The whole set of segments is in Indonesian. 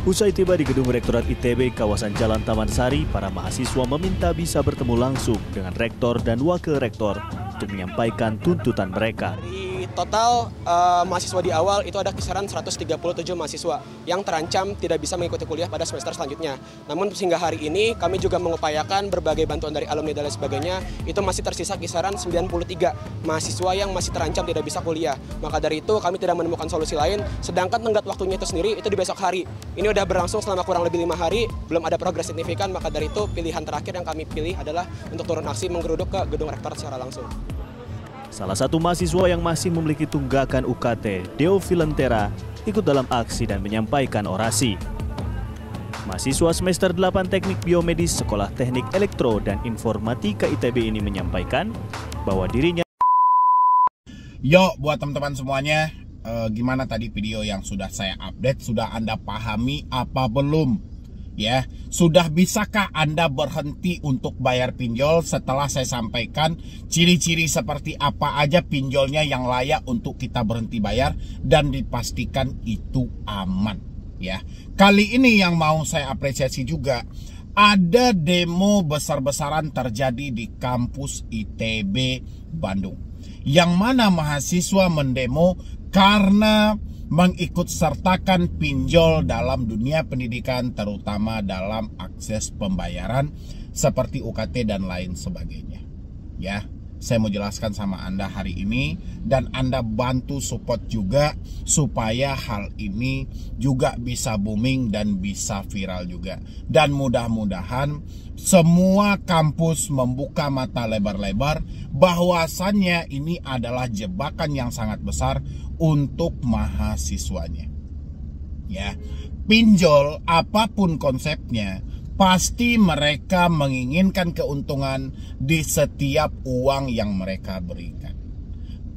Usai tiba di gedung Rektorat ITB kawasan Jalan Taman Sari, para mahasiswa meminta bisa bertemu langsung dengan rektor dan wakil rektor untuk menyampaikan tuntutan mereka. Di total mahasiswa di awal itu ada kisaran 137 mahasiswa yang terancam tidak bisa mengikuti kuliah pada semester selanjutnya. Namun hingga hari ini kami juga mengupayakan berbagai bantuan dari alumni dan lain sebagainya, itu masih tersisa kisaran 93 mahasiswa yang masih terancam tidak bisa kuliah. Maka dari itu kami tidak menemukan solusi lain, sedangkan tenggat waktunya itu sendiri itu di besok hari. Ini udah berlangsung selama kurang lebih 5 hari, belum ada progres signifikan, maka dari itu pilihan terakhir yang kami pilih adalah untuk turun aksi menggeruduk ke gedung rektorat secara langsung. Salah satu mahasiswa yang masih memiliki tunggakan UKT, Deo Filentera, ikut dalam aksi dan menyampaikan orasi. Mahasiswa semester 8 Teknik Biomedis Sekolah Teknik Elektro dan Informatika ITB ini menyampaikan bahwa dirinya... Yo, buat teman-teman semuanya, gimana tadi video yang sudah saya update? Sudah Anda pahami apa belum? Ya, sudah bisakah Anda berhenti untuk bayar pinjol setelah saya sampaikan ciri-ciri seperti apa aja pinjolnya yang layak untuk kita berhenti bayar dan dipastikan itu aman? Ya, kali ini yang mau saya apresiasi juga, ada demo besar-besaran terjadi di kampus ITB Bandung, yang mana mahasiswa mendemo karena mengikutsertakan pinjol dalam dunia pendidikan, terutama dalam akses pembayaran seperti UKT dan lain sebagainya. Ya, saya mau jelaskan sama Anda hari ini dan Anda bantu support juga supaya hal ini juga bisa booming dan bisa viral juga. Dan mudah-mudahan semua kampus membuka mata lebar-lebar bahwasannya ini adalah jebakan yang sangat besar untuk mahasiswanya. Ya, pinjol apapun konsepnya, pasti mereka menginginkan keuntungan di setiap uang yang mereka berikan.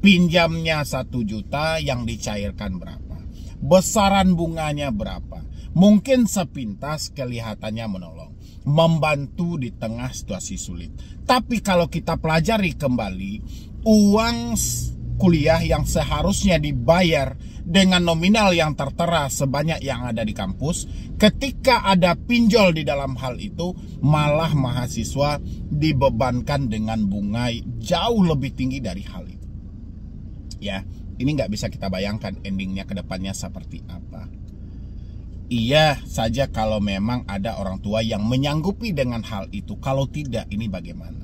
Pinjamnya 1 juta, yang dicairkan berapa? Besaran bunganya berapa? Mungkin sepintas kelihatannya menolong, membantu di tengah situasi sulit. Tapi kalau kita pelajari kembali, uang kuliah yang seharusnya dibayar dengan nominal yang tertera sebanyak yang ada di kampus, ketika ada pinjol di dalam hal itu, malah mahasiswa dibebankan dengan bunga jauh lebih tinggi dari hal itu. Ya, ini nggak bisa kita bayangkan endingnya ke depannya seperti apa. Iya saja kalau memang ada orang tua yang menyanggupi dengan hal itu. Kalau tidak, ini bagaimana?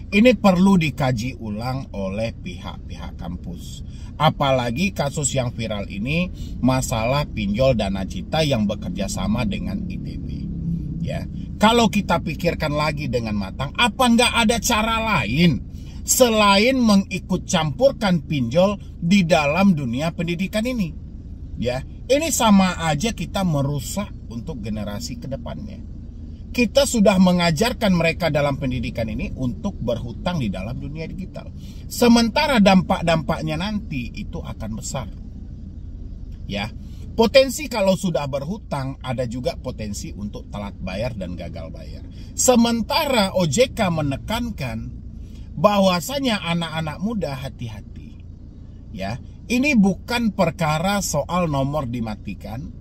Ini perlu dikaji ulang oleh pihak-pihak kampus. Apalagi kasus yang viral ini, masalah pinjol dana cita yang bekerja sama dengan ITB. Ya, kalau kita pikirkan lagi dengan matang, apa nggak ada cara lain selain mengikut campurkan pinjol di dalam dunia pendidikan ini? Ya, ini sama aja kita merusak untuk generasi kedepannya. Kita sudah mengajarkan mereka dalam pendidikan ini untuk berhutang di dalam dunia digital. Sementara dampak-dampaknya nanti itu akan besar. Ya, potensi kalau sudah berhutang, ada juga potensi untuk telat bayar dan gagal bayar. Sementara OJK menekankan bahwasanya anak-anak muda hati-hati. Ya, ini bukan perkara soal nomor dimatikan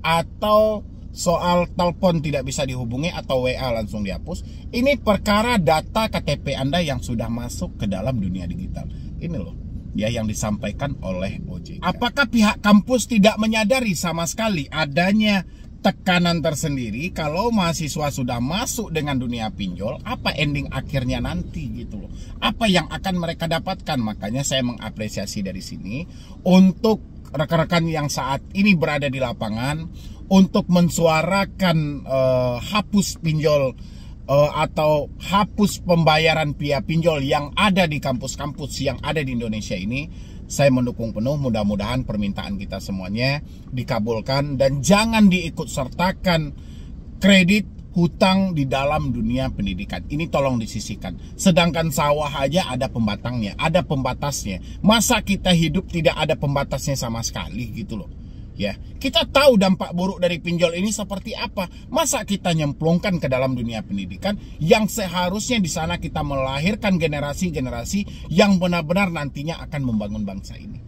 atau soal telepon tidak bisa dihubungi atau WA langsung dihapus. Ini perkara data KTP Anda yang sudah masuk ke dalam dunia digital. Ini loh ya yang disampaikan oleh OJK. Apakah pihak kampus tidak menyadari sama sekali adanya tekanan tersendiri kalau mahasiswa sudah masuk dengan dunia pinjol? Apa ending akhirnya nanti gitu loh? Apa yang akan mereka dapatkan? Makanya saya mengapresiasi dari sini untuk rekan-rekan yang saat ini berada di lapangan untuk mensuarakan hapus pinjol atau hapus pembayaran via pinjol yang ada di kampus-kampus yang ada di Indonesia ini. Saya mendukung penuh, mudah-mudahan permintaan kita semuanya dikabulkan dan jangan diikut sertakan kredit hutang di dalam dunia pendidikan. Ini tolong disisihkan. Sedangkan sawah aja ada pembatangnya, ada pembatasnya. Masa kita hidup tidak ada pembatasnya sama sekali gitu loh. Ya, kita tahu dampak buruk dari pinjol ini seperti apa. Masa kita nyemplungkan ke dalam dunia pendidikan yang seharusnya di sana kita melahirkan generasi-generasi yang benar-benar nantinya akan membangun bangsa ini.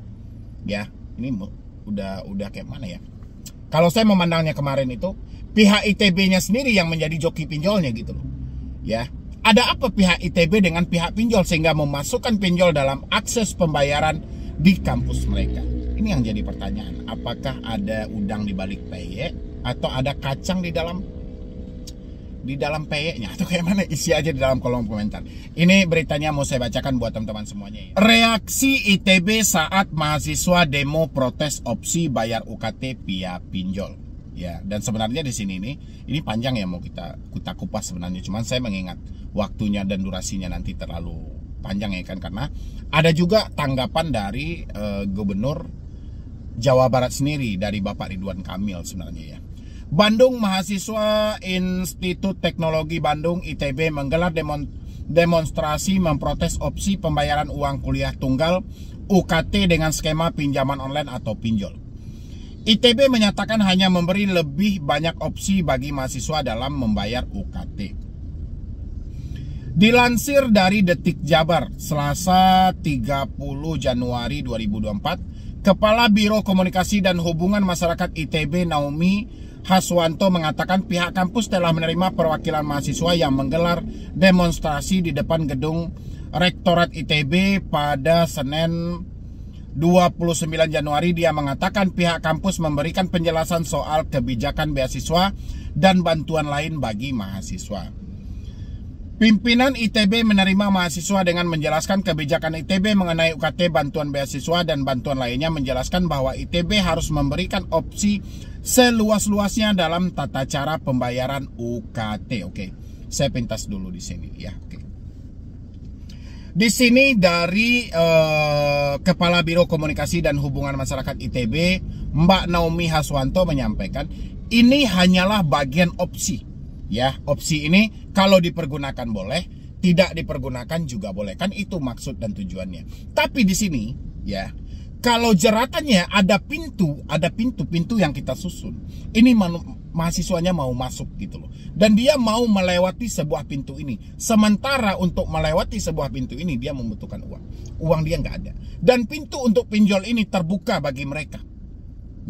Ya, ini udah kayak mana ya? Kalau saya memandangnya kemarin itu, pihak ITB-nya sendiri yang menjadi joki pinjolnya gitu loh. Ya, ada apa pihak ITB dengan pihak pinjol sehingga memasukkan pinjol dalam akses pembayaran di kampus mereka? Ini yang jadi pertanyaan. Apakah ada udang di balik peyek atau ada kacang di dalam peyeknya, atau kayak mana? Isi aja di dalam kolom komentar. Ini beritanya mau saya bacakan buat teman-teman semuanya ya. Reaksi ITB saat mahasiswa demo protes opsi bayar UKT via pinjol. Ya, dan sebenarnya di sini ini panjang ya, mau kita kupas sebenarnya. Cuman saya mengingat waktunya dan durasinya nanti terlalu panjang ya kan, karena ada juga tanggapan dari Gubernur Jawa Barat sendiri, dari Bapak Ridwan Kamil sebenarnya ya. Bandung, mahasiswa Institut Teknologi Bandung ITB menggelar demonstrasi memprotes opsi pembayaran uang kuliah tunggal UKT dengan skema pinjaman online atau pinjol. ITB menyatakan hanya memberi lebih banyak opsi bagi mahasiswa dalam membayar UKT. Dilansir dari Detik Jabar, Selasa 30 Januari 2024, Kepala Biro Komunikasi dan Hubungan Masyarakat ITB Naomi Haswanto mengatakan pihak kampus telah menerima perwakilan mahasiswa yang menggelar demonstrasi di depan gedung Rektorat ITB pada Senin 29 Januari. Dia mengatakan pihak kampus memberikan penjelasan soal kebijakan beasiswa dan bantuan lain bagi mahasiswa. Pimpinan ITB menerima mahasiswa dengan menjelaskan kebijakan ITB mengenai UKT, bantuan beasiswa, dan bantuan lainnya, menjelaskan bahwa ITB harus memberikan opsi seluas-luasnya dalam tata cara pembayaran UKT. Oke, saya pintas dulu di sini ya. Oke. Di sini dari Kepala Biro Komunikasi dan Hubungan Masyarakat ITB, Mbak Naomi Haswanto menyampaikan, ini hanyalah bagian opsi. Ya, opsi ini kalau dipergunakan boleh, tidak dipergunakan juga boleh. Kan itu maksud dan tujuannya. Tapi di sini, ya, kalau jeratannya ada pintu yang kita susun. Ini mahasiswanya mau masuk gitu loh. Dan dia mau melewati sebuah pintu ini. Sementara untuk melewati sebuah pintu ini dia membutuhkan uang. Uang dia nggak ada. Dan pintu untuk pinjol ini terbuka bagi mereka.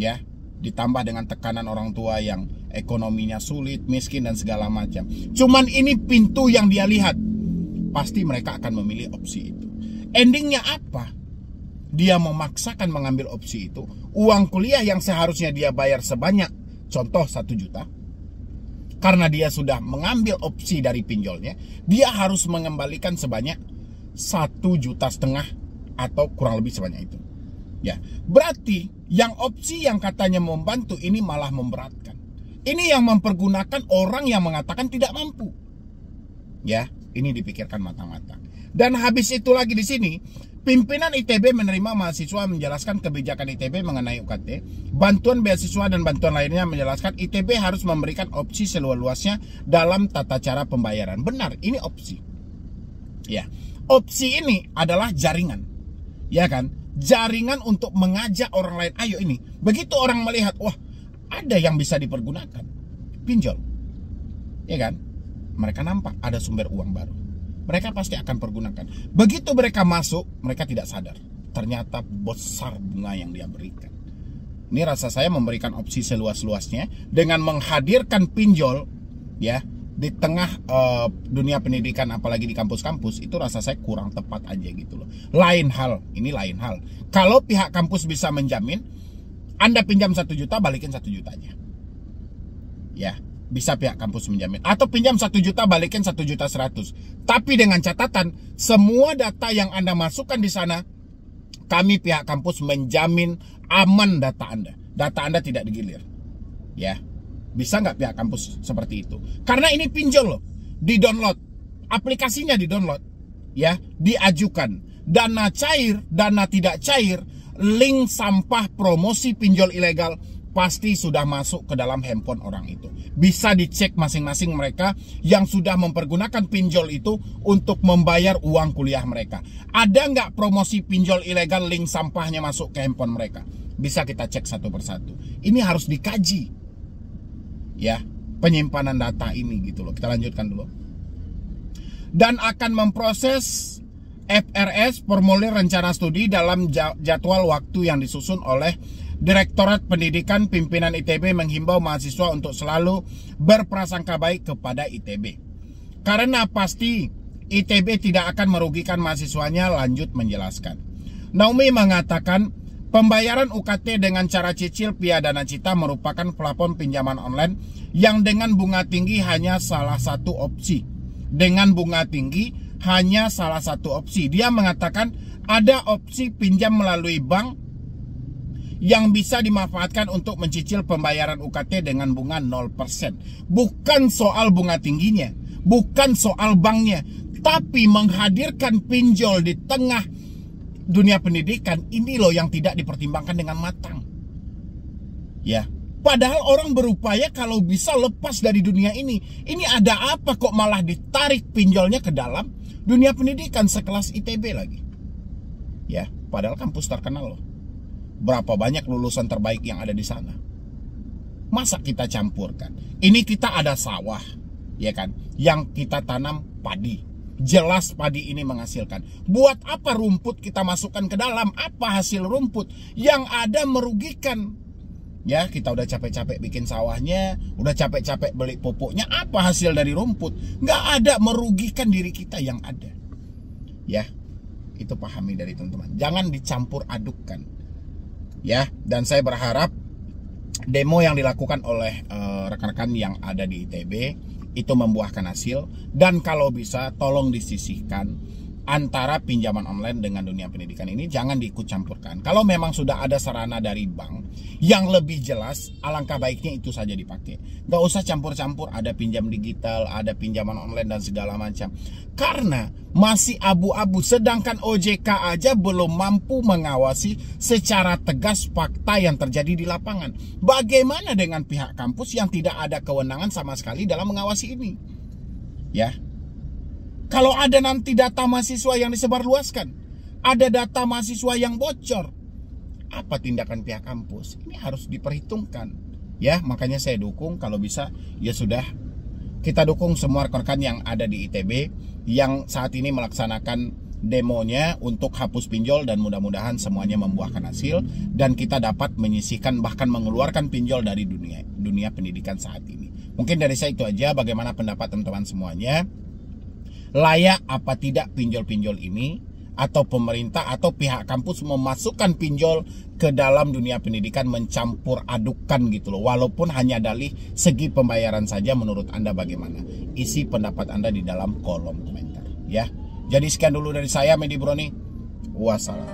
Ya, ditambah dengan tekanan orang tua yang ekonominya sulit, miskin dan segala macam. Cuman ini pintu yang dia lihat. Pasti mereka akan memilih opsi itu. Endingnya apa? Dia memaksakan mengambil opsi itu. Uang kuliah yang seharusnya dia bayar sebanyak, contoh 1 juta. Karena dia sudah mengambil opsi dari pinjolnya, dia harus mengembalikan sebanyak 1,5 juta atau kurang lebih sebanyak itu. Ya, berarti yang opsi yang katanya membantu ini malah memberatkan. Ini yang mempergunakan orang yang mengatakan tidak mampu. Ya, ini dipikirkan matang-matang. Dan habis itu lagi di sini, pimpinan ITB menerima mahasiswa menjelaskan kebijakan ITB mengenai UKT, bantuan beasiswa dan bantuan lainnya, menjelaskan ITB harus memberikan opsi seluas-luasnya dalam tata cara pembayaran. Benar, ini opsi. Ya, opsi ini adalah jaringan. Ya kan? Jaringan untuk mengajak orang lain, ayo ini. Begitu orang melihat, wah, ada yang bisa dipergunakan, pinjol. Ya kan? Mereka nampak ada sumber uang baru. Mereka pasti akan pergunakan. Begitu mereka masuk, mereka tidak sadar. Ternyata besar bunga yang dia berikan. Ini rasa saya memberikan opsi seluas-luasnya dengan menghadirkan pinjol ya di tengah dunia pendidikan, apalagi di kampus-kampus, itu rasa saya kurang tepat aja gitu loh. Lain hal, ini lain hal. Kalau pihak kampus bisa menjamin, Anda pinjam 1 juta, balikin 1 juta aja. Ya. Bisa pihak kampus menjamin. Atau pinjam 1 juta, balikin 1.100.000. Tapi dengan catatan, semua data yang Anda masukkan di sana, kami pihak kampus menjamin aman data Anda. Data Anda tidak digilir. Ya, bisa nggak pihak kampus seperti itu? Karena ini pinjol loh. Di-download. Aplikasinya di-download. Ya, diajukan. Dana cair, dana tidak cair, link sampah promosi pinjol ilegal, pasti sudah masuk ke dalam handphone orang itu. Bisa dicek masing-masing mereka yang sudah mempergunakan pinjol itu untuk membayar uang kuliah mereka. Ada nggak promosi pinjol ilegal link sampahnya masuk ke handphone mereka? Bisa kita cek satu persatu. Ini harus dikaji. Ya, penyimpanan data ini gitu loh. Kita lanjutkan dulu. Dan akan memproses FRS, formulir rencana studi, dalam jadwal waktu yang disusun oleh Direktorat Pendidikan Pimpinan ITB menghimbau mahasiswa untuk selalu berprasangka baik kepada ITB. Karena pasti ITB tidak akan merugikan mahasiswanya, lanjut menjelaskan. Naomi mengatakan pembayaran UKT dengan cara cicil via Dana Cita merupakan plafon pinjaman online yang dengan bunga tinggi hanya salah satu opsi. Dengan bunga tinggi hanya salah satu opsi. Dia mengatakan ada opsi pinjam melalui bank yang bisa dimanfaatkan untuk mencicil pembayaran UKT dengan bunga 0%. Bukan soal bunga tingginya, bukan soal banknya, tapi menghadirkan pinjol di tengah dunia pendidikan ini loh yang tidak dipertimbangkan dengan matang. Ya, padahal orang berupaya kalau bisa lepas dari dunia ini. Ini ada apa kok malah ditarik pinjolnya ke dalam dunia pendidikan sekelas ITB lagi? Ya, padahal kampus terkenal loh. Berapa banyak lulusan terbaik yang ada di sana. Masa kita campurkan? Ini kita ada sawah, ya kan? Yang kita tanam padi. Jelas padi ini menghasilkan. Buat apa rumput kita masukkan ke dalam? Apa hasil rumput? Yang ada merugikan. Ya, kita udah capek-capek bikin sawahnya, udah capek-capek beli pupuknya. Apa hasil dari rumput? Nggak ada, merugikan diri kita yang ada. Ya, itu pahami dari teman-teman. Jangan dicampur adukkan. Ya, dan saya berharap demo yang dilakukan oleh rekan-rekan yang ada di ITB itu membuahkan hasil, dan kalau bisa tolong disisihkan antara pinjaman online dengan dunia pendidikan ini, jangan diikut campurkan. Kalau memang sudah ada sarana dari bank yang lebih jelas, alangkah baiknya itu saja dipakai. Gak usah campur-campur, ada pinjam digital, ada pinjaman online dan segala macam. Karena masih abu-abu, sedangkan OJK aja belum mampu mengawasi secara tegas fakta yang terjadi di lapangan. Bagaimana dengan pihak kampus yang tidak ada kewenangan sama sekali dalam mengawasi ini? Ya. Kalau ada nanti data mahasiswa yang disebarluaskan, ada data mahasiswa yang bocor, apa tindakan pihak kampus? Ini harus diperhitungkan. Ya, makanya saya dukung kalau bisa, ya sudah, kita dukung semua rekan-rekan yang ada di ITB yang saat ini melaksanakan demonya untuk hapus pinjol, dan mudah-mudahan semuanya membuahkan hasil dan kita dapat menyisihkan bahkan mengeluarkan pinjol dari dunia pendidikan saat ini. Mungkin dari saya itu aja. Bagaimana pendapat teman-teman semuanya? Layak apa tidak pinjol-pinjol ini, atau pemerintah atau pihak kampus memasukkan pinjol ke dalam dunia pendidikan, mencampur adukan gitu loh, walaupun hanya dalih segi pembayaran saja. Menurut Anda bagaimana? Isi pendapat Anda di dalam kolom komentar ya. Jadi sekian dulu dari saya, Medi Broni. Wassalam.